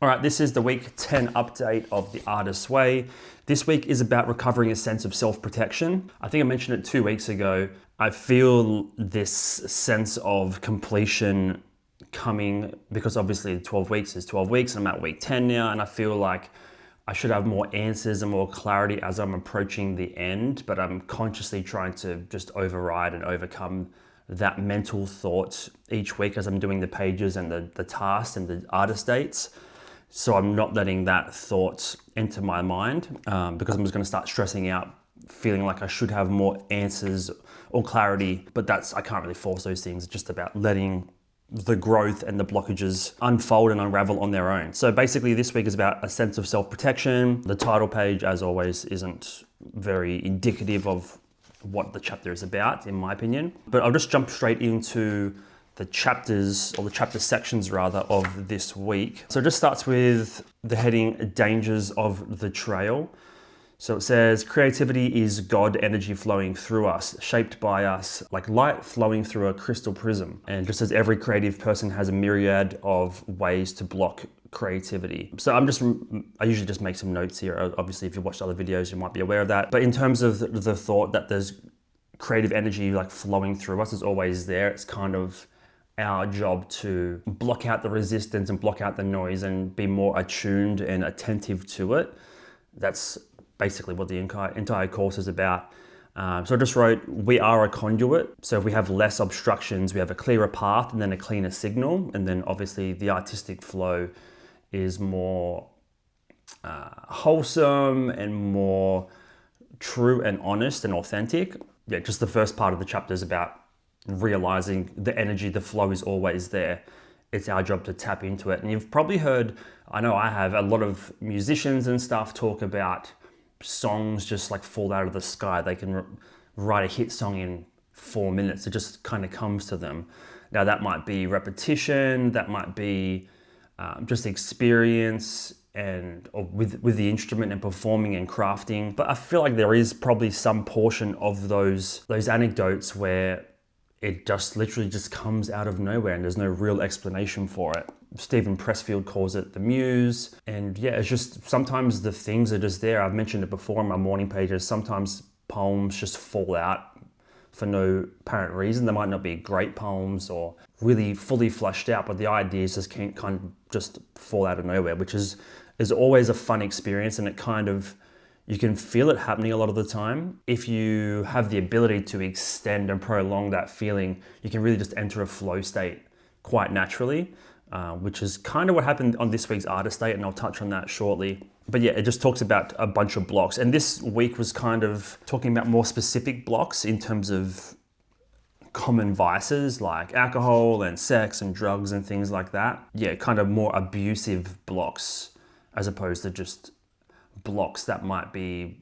All right, this is the week 10 update of The Artist's Way. This week is about recovering a sense of self-protection. I think I mentioned it 2 weeks ago. I feel this sense of completion coming because obviously 12 weeks is 12 weeks and I'm at week 10 now, and I feel like I should have more answers and more clarity as I'm approaching the end, but I'm consciously trying to just override and overcome that mental thought each week as I'm doing the pages and the tasks and the artist dates. So I'm not letting that thought enter my mind because I'm just going to start stressing out, feeling like I should have more answers or clarity, but I can't really force those things. It's just about letting the growth and the blockages unfold and unravel on their own. So basically this week is about a sense of self-protection. The title page, as always, isn't very indicative of what the chapter is about, in my opinion. But I'll just jump straight into the chapters, or the chapter sections rather, of this week. So it just starts with the heading, Dangers of the Trail. So it says, creativity is God energy flowing through us, shaped by us, like light flowing through a crystal prism. And just as every creative person has a myriad of ways to block creativity. So I usually just make some notes here. Obviously, if you watched other videos, you might be aware of that. But in terms of the thought that there's creative energy like flowing through us is always there. It's kind of our job to block out the resistance and block out the noise and be more attuned and attentive to it. That's basically what the entire course is about. So I just wrote, we are a conduit. So if we have less obstructions, we have a clearer path and then a cleaner signal. And then obviously the artistic flow is more wholesome and more true and honest and authentic. Yeah, just the first part of the chapter is about realizing the energy, the flow is always there. It's our job to tap into it. And you've probably heard, I know I have, a lot of musicians and stuff talk about songs just like fall out of the sky. They can write a hit song in 4 minutes. It just kind of comes to them. Now that might be repetition, that might be just experience or with the instrument and performing and crafting. But I feel like there is probably some portion of those anecdotes where it just literally just comes out of nowhere and there's no real explanation for it. Stephen Pressfield calls it the muse. And yeah, it's just sometimes the things are just there. I've mentioned it before on my morning pages. Sometimes poems just fall out for no apparent reason. They might not be great poems or really fully fleshed out, but the ideas just can't kind of just fall out of nowhere, which is always a fun experience. And you can feel it happening a lot of the time. If you have the ability to extend and prolong that feeling, you can really just enter a flow state quite naturally, which is kind of what happened on this week's artist date, and I'll touch on that shortly. But yeah, it just talks about a bunch of blocks. And this week was kind of talking about more specific blocks in terms of common vices like alcohol and sex and drugs and things like that. Yeah, kind of more abusive blocks as opposed to just blocks that might be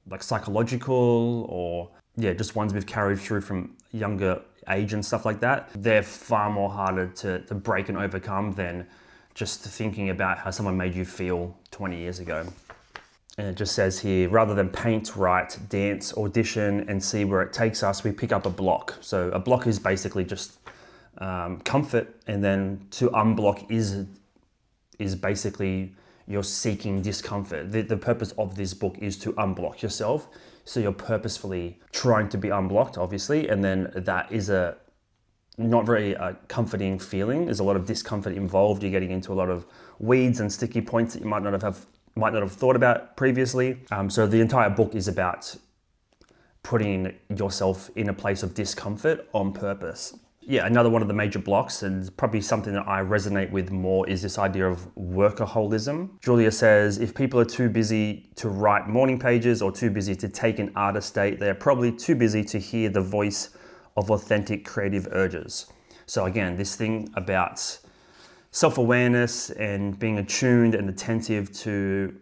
like psychological or yeah, just ones we've carried through from younger age and stuff like that. They're far more harder to break and overcome than just thinking about how someone made you feel 20 years ago. And it just says here, rather than paint, write, dance, audition, and see where it takes us, we pick up a block. So a block is basically just comfort, and then to unblock is basically you're seeking discomfort. The purpose of this book is to unblock yourself. So you're purposefully trying to be unblocked, obviously, and then that is a not very comforting feeling. There's a lot of discomfort involved. You're getting into a lot of weeds and sticky points that you might not have thought about previously. So the entire book is about putting yourself in a place of discomfort on purpose. Yeah, another one of the major blocks, and probably something that I resonate with more, is this idea of workaholism. Julia says, if people are too busy to write morning pages or too busy to take an artist date, they're probably too busy to hear the voice of authentic creative urges. So again, this thing about self-awareness and being attuned and attentive to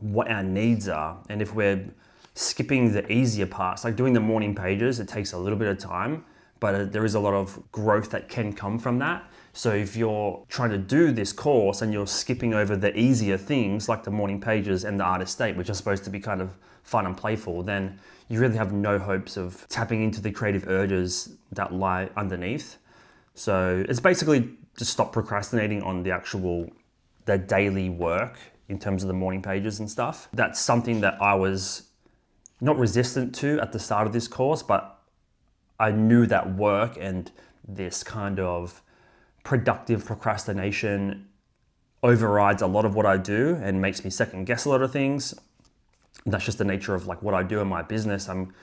what our needs are. And if we're skipping the easier parts, like doing the morning pages, it takes a little bit of time, but there is a lot of growth that can come from that. So if you're trying to do this course and you're skipping over the easier things like the morning pages and the artist state, which are supposed to be kind of fun and playful, then you really have no hopes of tapping into the creative urges that lie underneath. So it's basically just stop procrastinating on the the daily work in terms of the morning pages and stuff. That's something that I was not resistant to at the start of this course, but I knew that work and this kind of productive procrastination overrides a lot of what I do and makes me second guess a lot of things. That's just the nature of like what I do in my business. I'm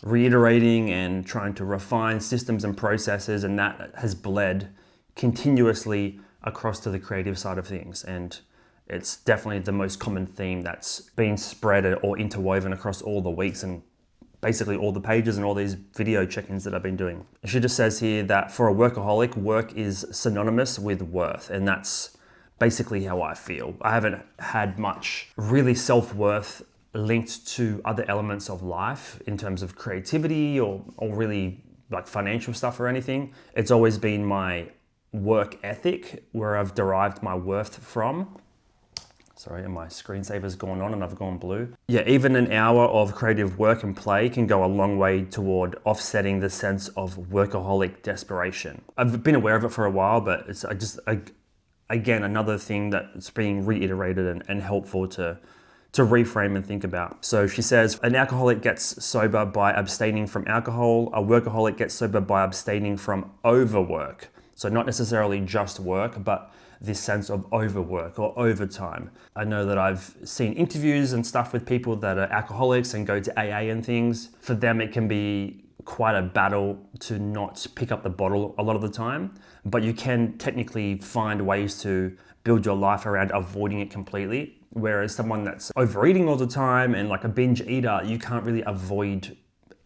reiterating and trying to refine systems and processes, and that has bled continuously across to the creative side of things. And it's definitely the most common theme that's been spread or interwoven across all the weeks and basically all the pages and all these video check-ins that I've been doing. She just says here that for a workaholic, work is synonymous with worth, and that's basically how I feel. I haven't had much really self-worth linked to other elements of life in terms of creativity or really like financial stuff or anything. It's always been my work ethic where I've derived my worth from. Sorry, and my screensaver's gone on and I've gone blue. Yeah, even an hour of creative work and play can go a long way toward offsetting the sense of workaholic desperation. I've been aware of it for a while, but it's again, another thing that's being reiterated and helpful to reframe and think about. So she says, an alcoholic gets sober by abstaining from alcohol. A workaholic gets sober by abstaining from overwork. So not necessarily just work, but this sense of overwork or overtime. I know that I've seen interviews and stuff with people that are alcoholics and go to AA and things. For them, it can be quite a battle to not pick up the bottle a lot of the time, but you can technically find ways to build your life around avoiding it completely. Whereas someone that's overeating all the time and like a binge eater, you can't really avoid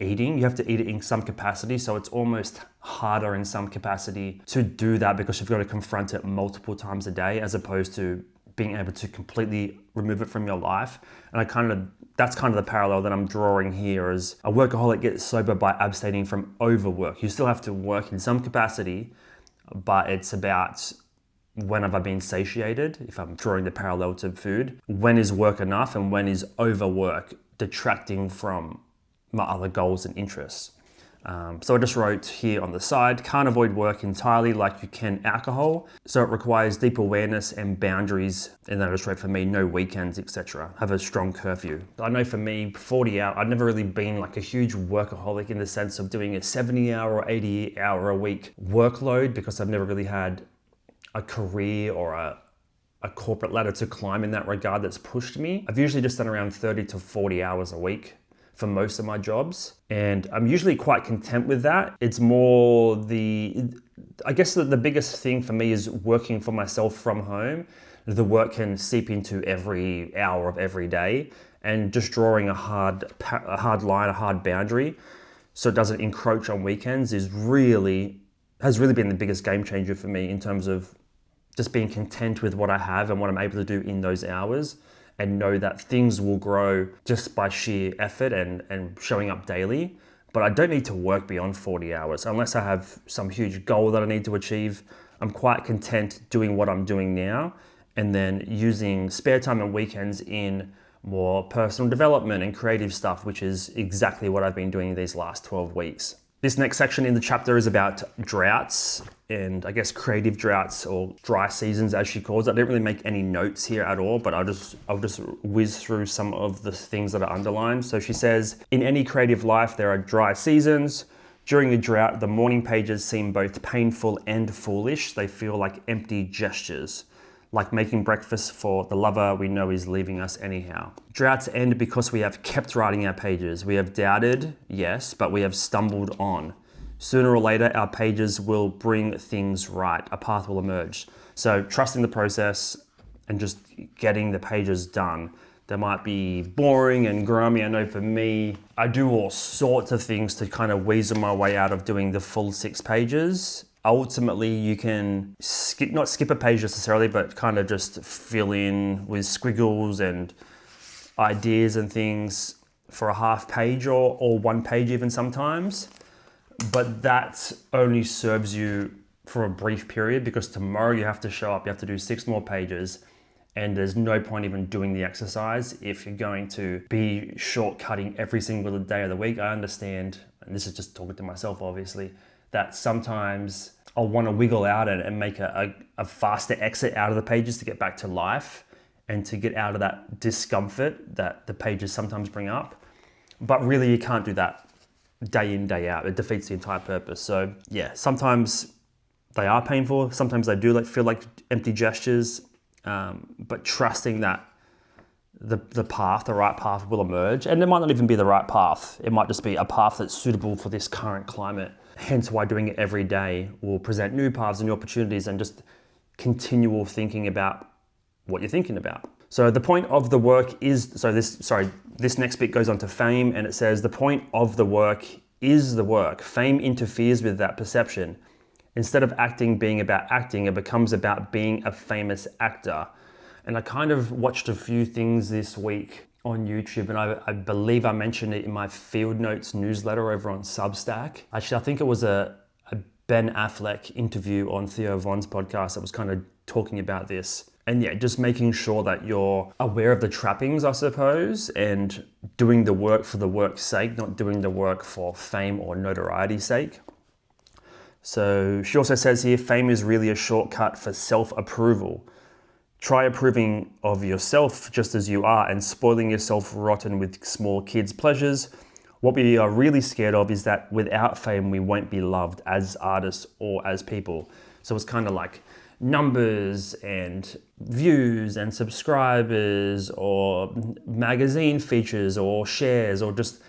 eating. You have to eat it in some capacity. So it's almost harder in some capacity to do that because you've got to confront it multiple times a day as opposed to being able to completely remove it from your life. And that's kind of the parallel that I'm drawing here is a workaholic gets sober by abstaining from overwork. You still have to work in some capacity, but it's about when have I been satiated, if I'm drawing the parallel to food. When is work enough and when is overwork detracting from my other goals and interests? So I just wrote here on the side, can't avoid work entirely like you can alcohol. So it requires deep awareness and boundaries. And then I just wrote for me, no weekends, etc. Have a strong curfew. I know for me, 40 hours, I've never really been like a huge workaholic in the sense of doing a 70-hour or 80-hour a week workload because I've never really had a career or a corporate ladder to climb in that regard that's pushed me. I've usually just done around 30 to 40 hours a week for most of my jobs. And I'm usually quite content with that. It's more I guess the biggest thing for me is working for myself from home. The work can seep into every hour of every day and just drawing a hard line, a hard boundary so it doesn't encroach on weekends has really been the biggest game changer for me in terms of just being content with what I have and what I'm able to do in those hours and know that things will grow just by sheer effort and showing up daily. But I don't need to work beyond 40 hours unless I have some huge goal that I need to achieve. I'm quite content doing what I'm doing now and then using spare time and weekends in more personal development and creative stuff, which is exactly what I've been doing these last 12 weeks. This next section in the chapter is about droughts and I guess creative droughts or dry seasons as she calls it. I didn't really make any notes here at all, but I'll just whiz through some of the things that are underlined. So she says, in any creative life, there are dry seasons. During a drought, the morning pages seem both painful and foolish. They feel like empty gestures, like making breakfast for the lover we know is leaving us anyhow. Droughts end because we have kept writing our pages. We have doubted, yes, but we have stumbled on. Sooner or later, our pages will bring things right. A path will emerge. So trusting the process and just getting the pages done. They might be boring and grimy. I know for me, I do all sorts of things to kind of weasel my way out of doing the full 6 pages. Ultimately, you can not skip a page necessarily, but kind of just fill in with squiggles and ideas and things for a half page or 1 page even sometimes. But that only serves you for a brief period because tomorrow you have to show up, you have to do 6 more pages and there's no point even doing the exercise if you're going to be shortcutting every single day of the week. I understand, and this is just talking to myself obviously, that sometimes I'll want to wiggle out and make a faster exit out of the pages to get back to life and to get out of that discomfort that the pages sometimes bring up. But really, you can't do that day in, day out. It defeats the entire purpose. So yeah, sometimes they are painful. Sometimes they do feel like empty gestures, but trusting that the right path will emerge. And it might not even be the right path. It might just be a path that's suitable for this current climate. Hence why doing it every day will present new paths and new opportunities and just continual thinking about what you're thinking about. So the point of the work is, this next bit goes on to fame, and it says the point of the work is the work. Fame interferes with that perception. Instead of acting being about acting, it becomes about being a famous actor. And I kind of watched a few things this week on YouTube, and I believe I mentioned it in my Field Notes newsletter over on Substack. Actually, I think it was a Ben Affleck interview on Theo Von's podcast that was kind of talking about this. And yeah, just making sure that you're aware of the trappings, I suppose, and doing the work for the work's sake, not doing the work for fame or notoriety's sake. So she also says here, fame is really a shortcut for self-approval. Try approving of yourself just as you are and spoiling yourself rotten with small kids' pleasures. What we are really scared of is that without fame, we won't be loved as artists or as people. So it's kind of like numbers and views and subscribers or magazine features or shares or just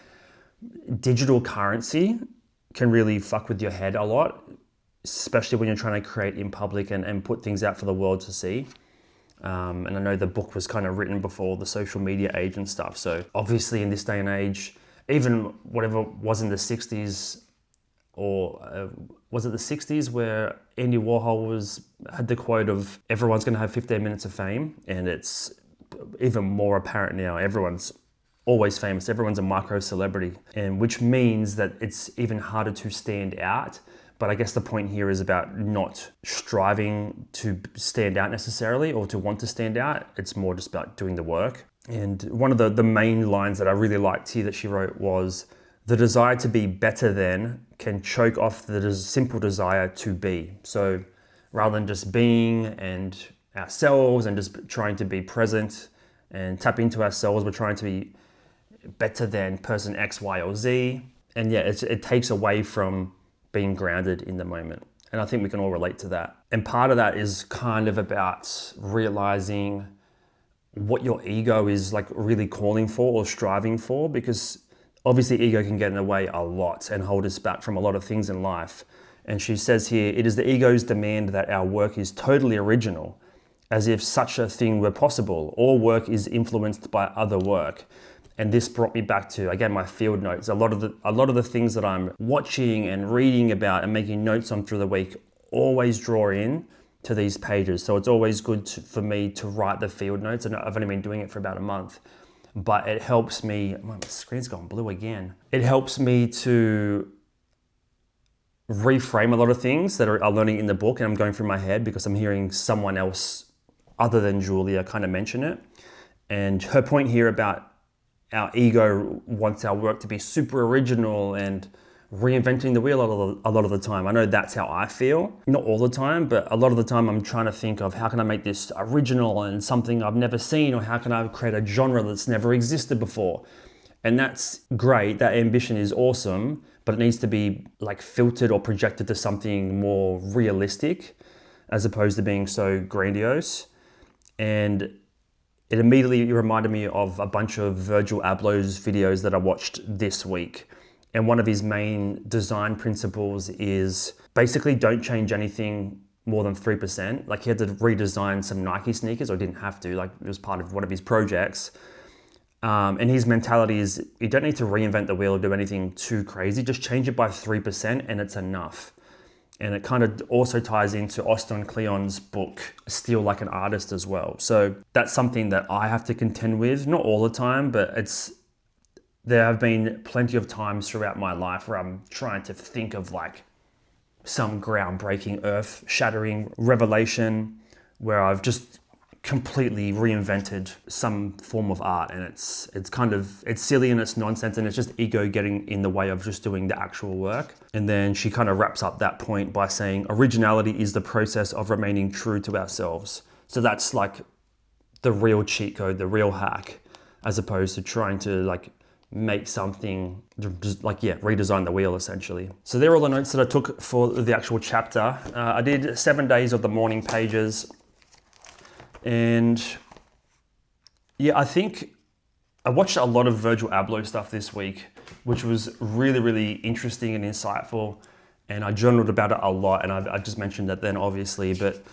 digital currency can really fuck with your head a lot, especially when you're trying to create in public and put things out for the world to see. And I know the book was kind of written before the social media age and stuff. So obviously in this day and age, even whatever was in the 60s, or was it the 60s where Andy Warhol had the quote of everyone's going to have 15 minutes of fame, and it's even more apparent now. Everyone's always famous. Everyone's a micro celebrity, and which means that it's even harder to stand out. But I guess the point here is about not striving to stand out necessarily or to want to stand out. It's more just about doing the work. And one of the main lines that I really liked here that she wrote was, the desire to be better than can choke off the simple desire to be. So rather than just being and ourselves and just trying to be present and tap into ourselves, we're trying to be better than person X, Y, or Z. And yeah, it takes away from being grounded in the moment. And I think we can all relate to that. And part of that is kind of about realizing what your ego is like really calling for or striving for, because obviously ego can get in the way a lot and hold us back from a lot of things in life. And she says here, it is the ego's demand that our work is totally original, as if such a thing were possible. All work is influenced by other work. And this brought me back to, again, my field notes. A lot of the things that I'm watching and reading about and making notes on through the week always draw in to these pages. So it's always good for me to write the field notes. And I've only been doing it for about a month, but it helps me, my screen's gone blue again. It helps me to reframe a lot of things that I'm learning in the book and I'm going through my head because I'm hearing someone else other than Julia kind of mention it. And her point here about our ego wants our work to be super original and reinventing the wheel a lot of the time. I know that's how I feel. Not all the time, but a lot of the time I'm trying to think of how can I make this original and something I've never seen, or how can I create a genre that's never existed before? And that's great. That ambition is awesome, but it needs to be like filtered or projected to something more realistic as opposed to being so grandiose. And it immediately reminded me of a bunch of Virgil Abloh's videos that I watched this week. And one of his main design principles is basically don't change anything more than 3%. Like he had to redesign some Nike sneakers, or didn't have to, like it was part of one of his projects. And his mentality is you don't need to reinvent the wheel or do anything too crazy. Just change it by 3% and it's enough. And it kind of also ties into Austin Kleon's book, Steal Like an Artist as well. So that's something that I have to contend with, not all the time, but there have been plenty of times throughout my life where I'm trying to think of like some groundbreaking, earth-shattering revelation where I've just completely reinvented some form of art, and it's silly and it's nonsense, and it's just ego getting in the way of just doing the actual work. And then she kind of wraps up that point by saying originality is the process of remaining true to ourselves. So that's like the real cheat code, the real hack, as opposed to trying to like make something, just like, redesign the wheel essentially. So they're all the notes that I took for the actual chapter. I did 7 days of the morning pages. And yeah, I think I watched a lot of Virgil Abloh stuff this week, which was really, really interesting and insightful. And I journaled about it a lot, and I just mentioned that then obviously, but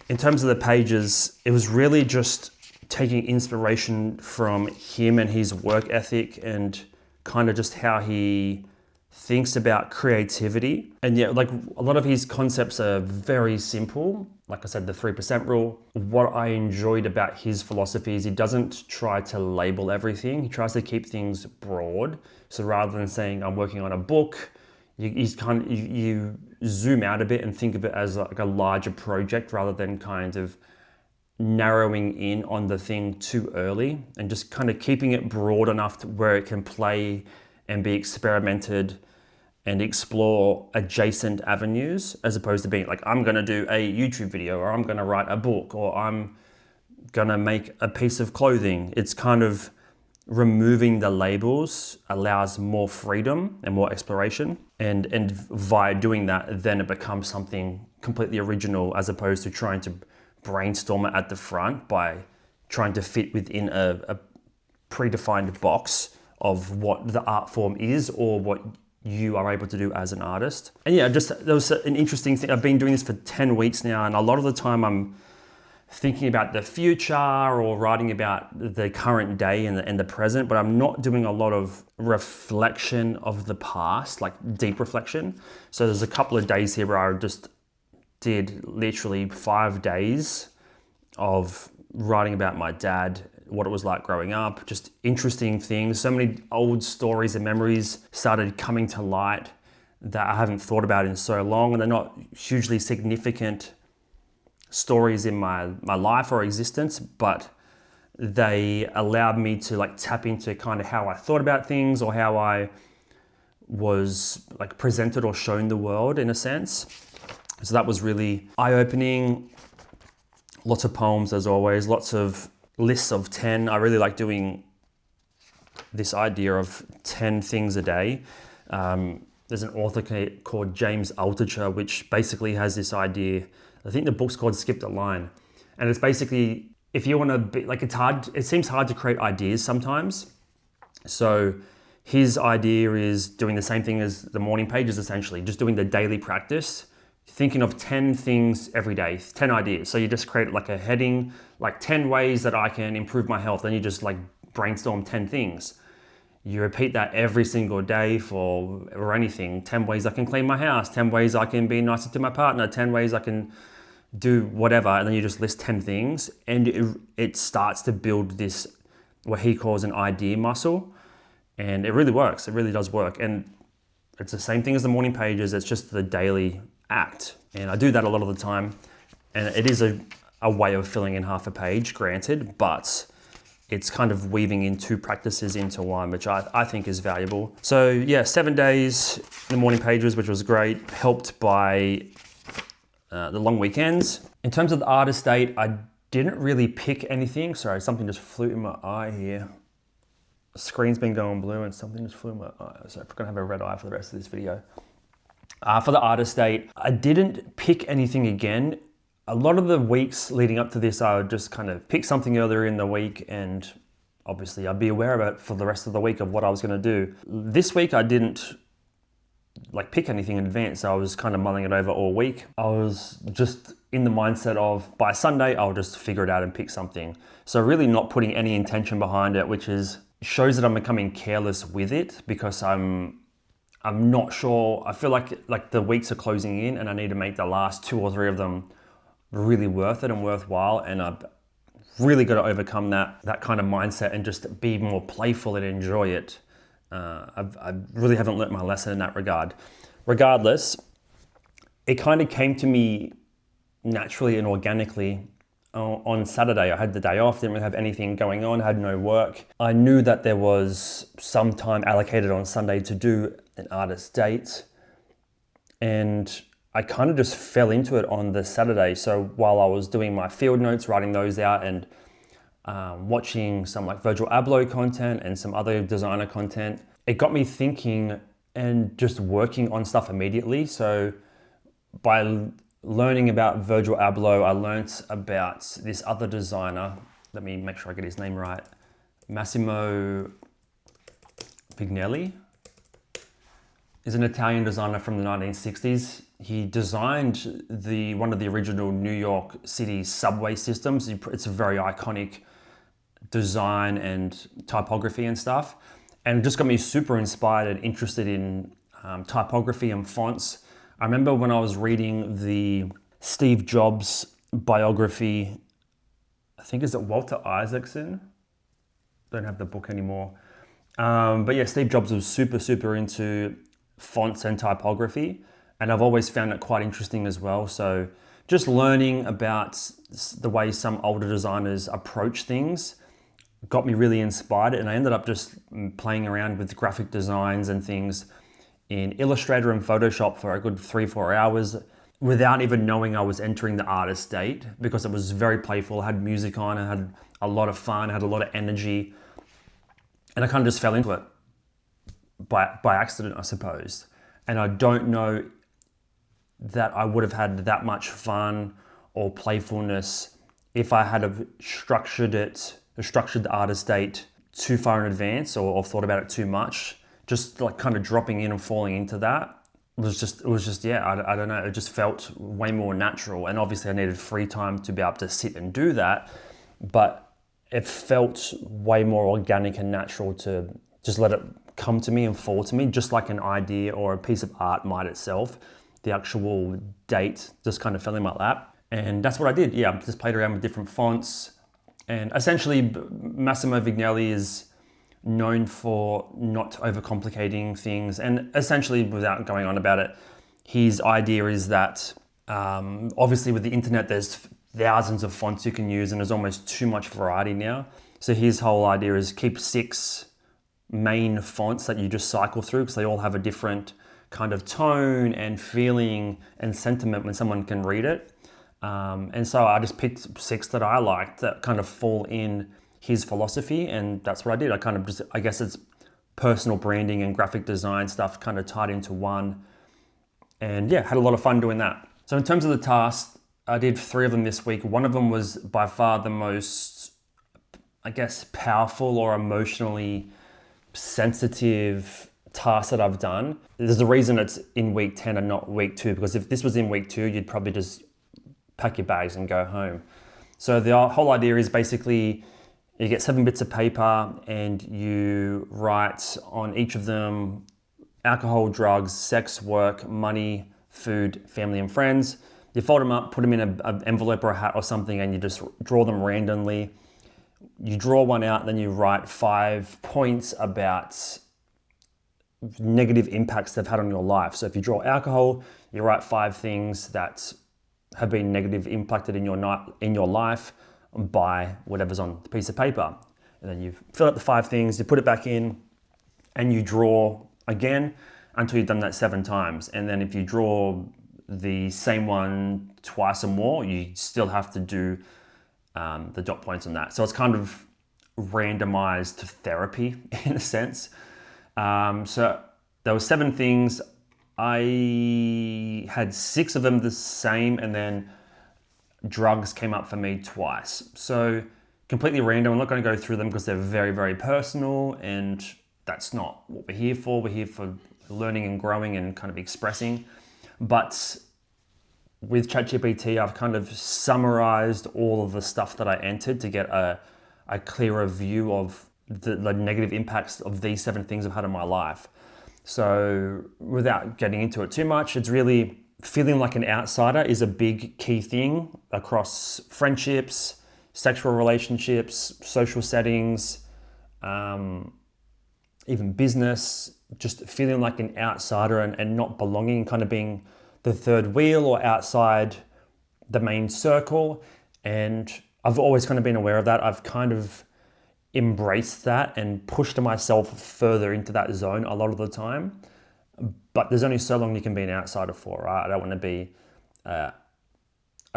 in terms of the pages, it was really just taking inspiration from him and his work ethic and kind of just how he thinks about creativity. And yeah, like a lot of his concepts are very simple. Like I said, the 3% rule. What I enjoyed about his philosophy is he doesn't try to label everything. He tries to keep things broad. So rather than saying I'm working on a book, you zoom out a bit and think of it as like a larger project rather than kind of narrowing in on the thing too early, and just kind of keeping it broad enough to where it can play and be experimented and explore adjacent avenues, as opposed to being like, I'm going to do a YouTube video, or I'm going to write a book, or I'm going to make a piece of clothing. It's kind of removing the labels allows more freedom and more exploration. And via doing that, then it becomes something completely original, as opposed to trying to brainstorm it at the front by trying to fit within a predefined box of what the art form is or what you are able to do as an artist. And yeah, there was an interesting thing. I've been doing this for 10 weeks now, and a lot of the time I'm thinking about the future or writing about the current day and the present, but I'm not doing a lot of reflection of the past, like deep reflection. So there's a couple of days here where I just did literally 5 days of writing about my dad, what it was like growing up, just interesting things. So many old stories and memories started coming to light that I haven't thought about in so long, and they're not hugely significant stories in my life or existence, but they allowed me to like tap into kind of how I thought about things, or how I was like presented or shown the world in a sense. So that was really eye-opening. Lots of poems as always, lots of lists of 10. I really like doing this idea of 10 things a day. There's an author called James Altucher, which basically has this idea. I think the book's called Skip the Line. And it's basically, if you want to be, like, it seems hard to create ideas sometimes. So his idea is doing the same thing as the morning pages, essentially, just doing the daily practice, thinking of 10 things every day, 10 ideas. So you just create like a heading, like 10 ways that I can improve my health. Then you just like brainstorm 10 things. You repeat that every single day or anything. 10 ways I can clean my house, 10 ways I can be nicer to my partner, 10 ways I can do whatever. And then you just list 10 things, and it starts to build this, what he calls an idea muscle. And it really works. It really does work. And it's the same thing as the morning pages. It's just the daily act. And I do that a lot of the time. And it is a way of filling in half a page, granted, but it's kind of weaving in two practices into one, which I think is valuable. So yeah, 7 days in the morning pages, which was great, helped by the long weekends. In terms of the art estate, I didn't really pick anything. Sorry, something just flew in my eye here. The screen's been going blue and something just flew in my eye. So I'm gonna have a red eye for the rest of this video. For the art estate, I didn't pick anything again. A lot of the weeks leading up to this, I would just kind of pick something earlier in the week, and obviously I'd be aware of it for the rest of the week of what I was going to do. This week I didn't like pick anything in advance. I was kind of mulling it over all week. I was just in the mindset of by Sunday I'll just figure it out and pick something. So really not putting any intention behind it, which shows that I'm becoming careless with it, because I'm not sure. I feel like the weeks are closing in and I need to make the last 2 or 3 of them really worth it and worthwhile, and I've really got to overcome that kind of mindset and just be more playful and enjoy it. I really haven't learnt my lesson in that regard. Regardless, it kind of came to me naturally and organically on Saturday. I had the day off, didn't really have anything going on, had no work. I knew that there was some time allocated on Sunday to do an artist date, and I kind of just fell into it on the Saturday. So while I was doing my field notes, writing those out, and watching some like Virgil Abloh content and some other designer content, it got me thinking and just working on stuff immediately. So by learning about Virgil Abloh, I learnt about this other designer. Let me make sure I get his name right. Massimo Vignelli is an Italian designer from the 1960s. He designed one of the original New York City subway systems. It's a very iconic design and typography and stuff. And it just got me super inspired and interested in typography and fonts. I remember when I was reading the Steve Jobs biography, I think is it Walter Isaacson? Don't have the book anymore. But yeah, Steve Jobs was super into fonts and typography. And I've always found it quite interesting as well. So just learning about the way some older designers approach things got me really inspired. And I ended up just playing around with graphic designs and things in Illustrator and Photoshop for a good 3-4 hours without even knowing I was entering the artist state, because it was very playful. I had music on, I had a lot of fun, I had a lot of energy. And I kind of just fell into it by accident, I suppose. And I don't know that I would have had that much fun or playfulness if I had have structured the artist date too far in advance, or thought about it too much. Just like kind of dropping in and falling into that it was just yeah, I don't know, it just felt way more natural. And obviously I needed free time to be able to sit and do that, but it felt way more organic and natural to just let it come to me and fall to me, just like an idea or a piece of art might itself. The actual date just kind of fell in my lap, and that's what I did. Yeah, just played around with different fonts. And essentially Massimo Vignelli is known for not overcomplicating things, and essentially, without going on about it, his idea is that obviously with the internet there's thousands of fonts you can use, and there's almost too much variety now. So his whole idea is keep 6 main fonts that you just cycle through, because they all have a different kind of tone and feeling and sentiment when someone can read it. And so I just picked 6 that I liked that kind of fall in his philosophy, and that's what I did. I kind of just, I guess it's personal branding and graphic design stuff kind of tied into one. And yeah, had a lot of fun doing that. So in terms of the tasks, I did 3 of them this week. One of them was by far the most, I guess, powerful or emotionally sensitive task that I've done. There's a reason it's in week 10 and not week 2, because if this was in week 2, you'd probably just pack your bags and go home. So the whole idea is basically you get 7 bits of paper and you write on each of them alcohol, drugs, sex, work, money, food, family and friends. You fold them up, put them in an envelope or a hat or something, and you just draw them randomly. You draw one out, then you write 5 points about negative impacts they've had on your life. So if you draw alcohol, you write 5 things that have been negatively impacted in your life by whatever's on the piece of paper. And then you fill out the 5 things, you put it back in, and you draw again until you've done that 7 times. And then if you draw the same one twice or more, you still have to do the dot points on that. So it's kind of randomized therapy in a sense. So there were 7 things. I had 6 of them the same, and then drugs came up for me twice. So completely random. I'm not going to go through them because they're very, very personal, and that's not what we're here for. We're here for learning and growing and kind of expressing. But with ChatGPT, I've kind of summarized all of the stuff that I entered to get a clearer view of the negative impacts of these 7 things I've had in my life. So without getting into it too much, it's really feeling like an outsider is a big key thing across friendships, sexual relationships, social settings, even business, just feeling like an outsider and not belonging, kind of being the third wheel or outside the main circle. And I've always kind of been aware of that. I've kind of embraced that and pushed myself further into that zone a lot of the time. But there's only so long you can be an outsider for, right? I don't want to be a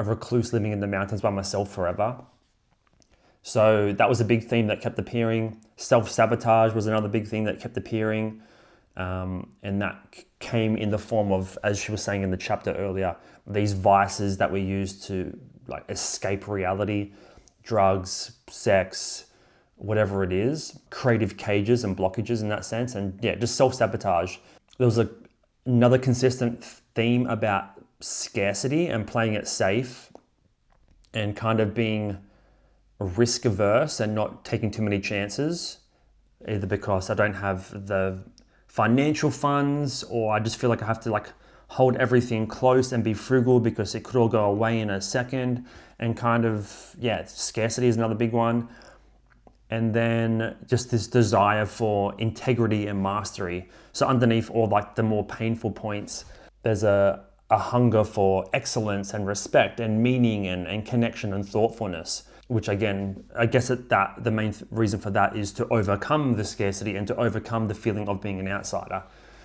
recluse living in the mountains by myself forever. So that was a big theme that kept appearing. Self-sabotage was another big thing that kept appearing. And that came in the form of, as she was saying in the chapter earlier, these vices that we use to like escape reality, drugs, sex, whatever it is, creative cages and blockages in that sense. And yeah, just self-sabotage. There was another consistent theme about scarcity and playing it safe and kind of being risk averse and not taking too many chances, either because I don't have the financial funds or I just feel like I have to like hold everything close and be frugal because it could all go away in a second. And kind of, yeah, scarcity is another big one. And then just this desire for integrity and mastery. So underneath all like the more painful points, there's a hunger for excellence and respect and meaning and connection and thoughtfulness, which again, I guess that the main reason for that is to overcome the scarcity and to overcome the feeling of being an outsider.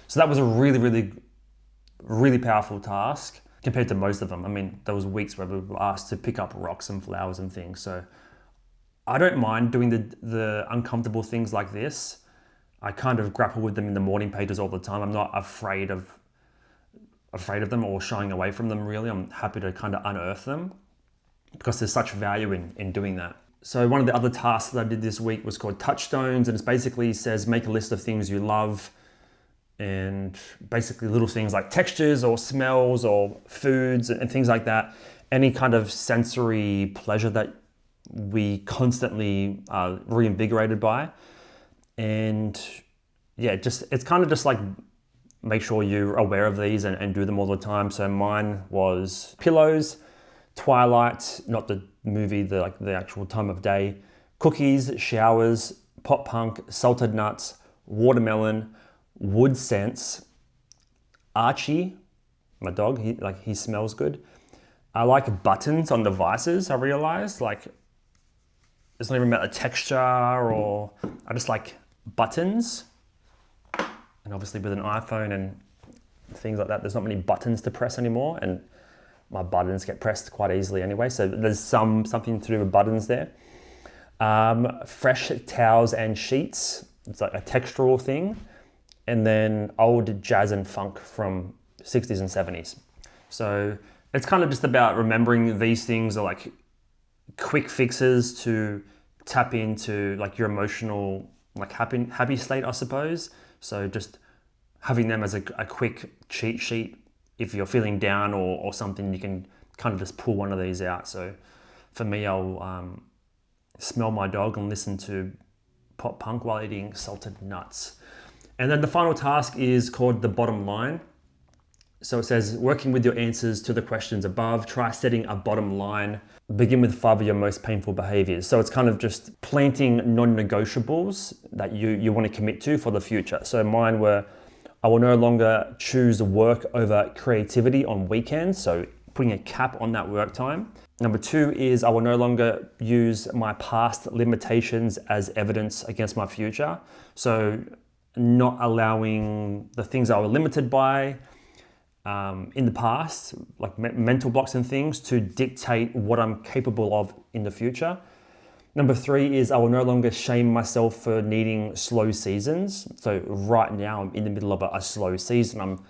So that was a really, really, really powerful task compared to most of them. I mean, there was weeks where we were asked to pick up rocks and flowers and things. So I don't mind doing the uncomfortable things like this. I kind of grapple with them in the morning pages all the time. I'm not afraid of them or shying away from them really. I'm happy to kind of unearth them because there's such value in doing that. So one of the other tasks that I did this week was called Touchstones, and it basically says make a list of things you love and basically little things like textures or smells or foods and things like that. Any kind of sensory pleasure that we constantly are reinvigorated by. And yeah, it's kind of just like make sure you're aware of these and do them all the time. So mine was pillows, Twilight, not the movie, the actual time of day, cookies, showers, pop punk, salted nuts, watermelon, wood scents, Archie, my dog, he smells good. I like buttons on devices, I realized. Like, it's not even about the texture or I just like buttons. And obviously with an iPhone and things like that, there's not many buttons to press anymore. And my buttons get pressed quite easily anyway. So there's something to do with buttons there. Fresh towels and sheets. It's like a textural thing. And then old jazz and funk from 60s and 70s. So it's kind of just about remembering these things are like quick fixes to tap into like your emotional like happy state, I suppose. So just having them as a quick cheat sheet. If you're feeling down or something, you can kind of just pull one of these out. So for me, I'll smell my dog and listen to pop punk while eating salted nuts. And then the final task is called the bottom line. So it says, working with your answers to the questions above, try setting a bottom line. Begin with 5 of your most painful behaviors. So it's kind of just planting non-negotiables that you want to commit to for the future. So mine were, I will no longer choose work over creativity on weekends. So putting a cap on that work time. Number 2 is I will no longer use my past limitations as evidence against my future. So not allowing the things I was limited by in the past, like mental blocks and things, to dictate what I'm capable of in the future. Number 3 is I will no longer shame myself for needing slow seasons. So right now I'm in the middle of a slow season. I'm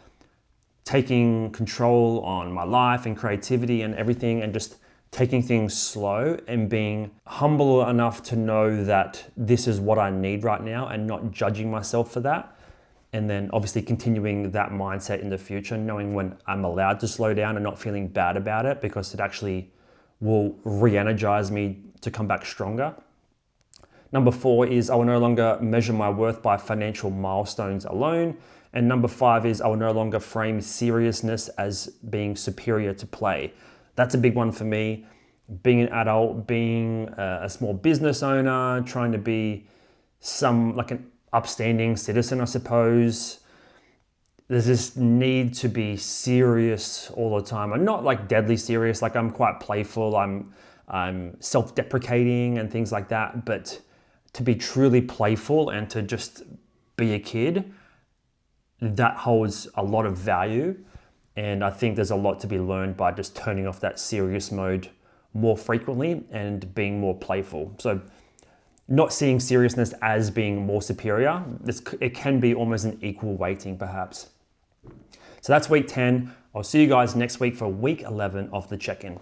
taking control on my life and creativity and everything and just taking things slow and being humble enough to know that this is what I need right now and not judging myself for that. And then obviously continuing that mindset in the future, knowing when I'm allowed to slow down and not feeling bad about it because it actually will re-energize me to come back stronger. Number 4 is I will no longer measure my worth by financial milestones alone. And number 5 is I will no longer frame seriousness as being superior to play. That's a big one for me. Being an adult, being a small business owner, trying to be like an upstanding citizen, I suppose. There's this need to be serious all the time. I'm not like deadly serious, like I'm quite playful. I'm self-deprecating and things like that. But to be truly playful and to just be a kid, that holds a lot of value. And I think there's a lot to be learned by just turning off that serious mode more frequently and being more playful. So not seeing seriousness as being more superior, it can be almost an equal weighting perhaps. So that's week 10. I'll see you guys next week for week 11 of the check-in.